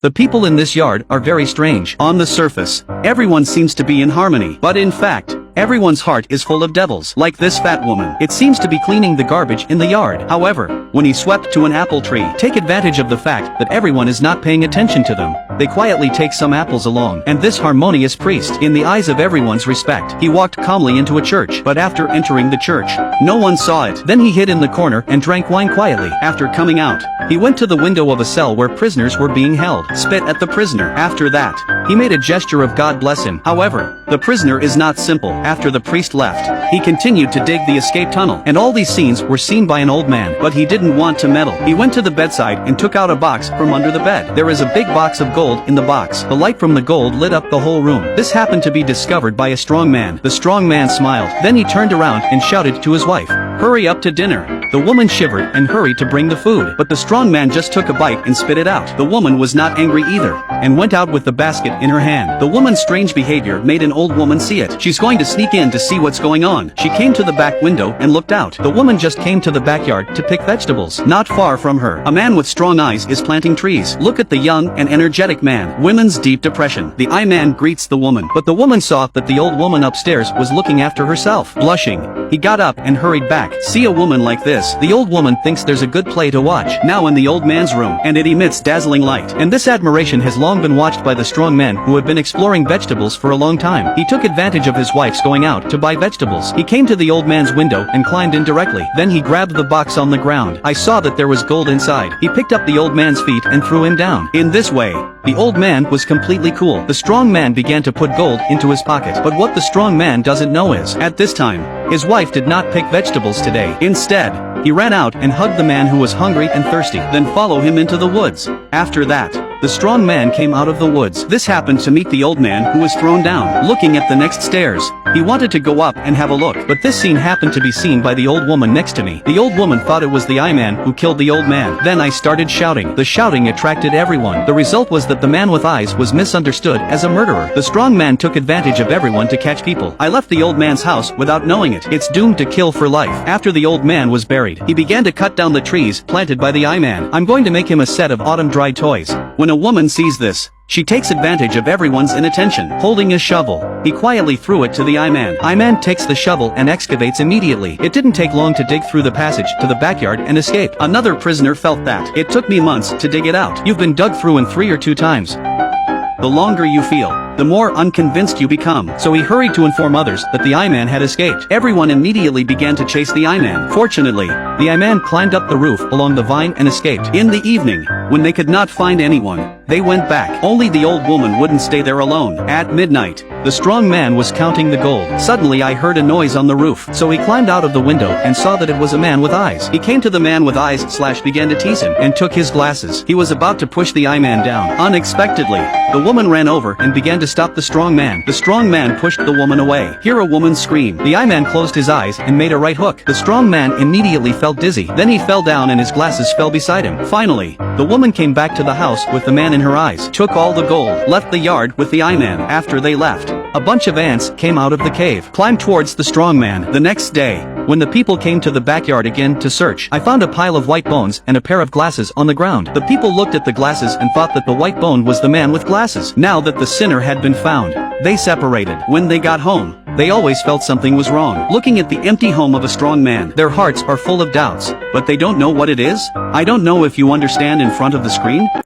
The people in this yard are very strange. On the surface, everyone seems to be in harmony, but in fact, everyone's heart is full of devils. Like this fat woman, it seems to be cleaning the garbage in the yard. However, when he swept to an apple tree, take advantage of the fact that everyone is not paying attention to them. They quietly take some apples along, and this harmonious priest, in the eyes of everyone's respect, he walked calmly into a church. But after entering the church, no one saw it. Then he hid in the corner and drank wine quietly. After coming out, he went to the window of a cell where prisoners were being held, spit at the prisoner. After that, he made a gesture of God bless him. However, the prisoner is not simple. After the priest left, he continued to dig the escape tunnel, and all these scenes were seen by an old man, but he didn't want to meddle. He went to the bedside and took out a box from under the bed. There is a big box of gold in the box. The light from the gold lit up the whole room. This happened to be discovered by a strong man. The strong man smiled. Then he turned around and shouted to his wife, "Hurry up to dinner." The woman shivered and hurried to bring the food, but the strong man just took a bite and spit it out. The woman was not angry either, and went out with the basket in her hand. The woman's strange behavior made an old woman see it. She's going to sneak in to see what's going on. She came to the back window and looked out. The woman just came to the backyard to pick vegetables. Not far from her, a man with strong eyes is planting trees. Look at the young and energetic man. Women's deep depression. The eye man greets the woman, but the woman saw that the old woman upstairs was looking after herself. Blushing, he got up and hurried back. See a woman like this, the old woman thinks there's a good play to watch. Now in the old man's room, and it emits dazzling light. And this admiration has long been watched by the strong men who have been exploring vegetables for a long time. He took advantage of his wife's going out to buy vegetables. He came to the old man's window and climbed in directly. Then he grabbed the box on the ground. I saw that there was gold inside. He picked up the old man's feet and threw him down. In this way, the old man was completely cool. The strong man began to put gold into his pocket. But what the strong man doesn't know is, at this time, his wife did not pick vegetables today. Instead, he ran out and hugged the man who was hungry and thirsty, then followed him into the woods. After that, the strong man came out of the woods. This happened to meet the old man who was thrown down. Looking at the next stairs, he wanted to go up and have a look, but this scene happened to be seen by the old woman next to me. The old woman thought it was the eye man who killed the old man. Then I started shouting. The shouting attracted everyone. The result was that the man with eyes was misunderstood as a murderer. The strong man took advantage of everyone to catch people. I left the old man's house without knowing it. It's doomed to kill for life. After the old man was buried, he began to cut down the trees planted by the eye man. I'm going to make him a set of autumn dried toys. When a woman sees this, she takes advantage of everyone's inattention. Holding a shovel, he quietly threw it to the eye man. Eye man takes the shovel and excavates immediately. It didn't take long to dig through the passage to the backyard and escape. Another prisoner felt that. It took me months to dig it out. You've been dug through in 3 or 2 times. The longer you feel, the more unconvinced you become. So he hurried to inform others that the eye man had escaped. Everyone immediately began to chase the eye man. Fortunately, the eye man climbed up the roof along the vine and escaped. In the evening, when they could not find anyone, they went back. Only the old woman wouldn't stay there alone. At midnight, the strong man was counting the gold. Suddenly I heard a noise on the roof, so he climbed out of the window and saw that it was a man with eyes. He came to the man with eyes / began to tease him, and took his glasses. He was about to push the eye man down. Unexpectedly, the woman ran over and began to stop the strong man. The strong man pushed the woman away. Hear a woman scream. The eye man closed his eyes and made a right hook. The strong man immediately felt dizzy. Then he fell down and his glasses fell beside him. Finally, the woman came back to the house with the man in her eyes, took all the gold, left the yard with the eye man. After they left, a bunch of ants came out of the cave, climbed towards the strong man. The next day, when the people came to the backyard again to search, I found a pile of white bones and a pair of glasses on the ground. The people looked at the glasses and thought that the white bone was the man with glasses. Now that the sinner had been found, they separated. When they got home, they always felt something was wrong. Looking at the empty home of a strong man, their hearts are full of doubts, but they don't know what it is. I don't know if you understand in front of the screen.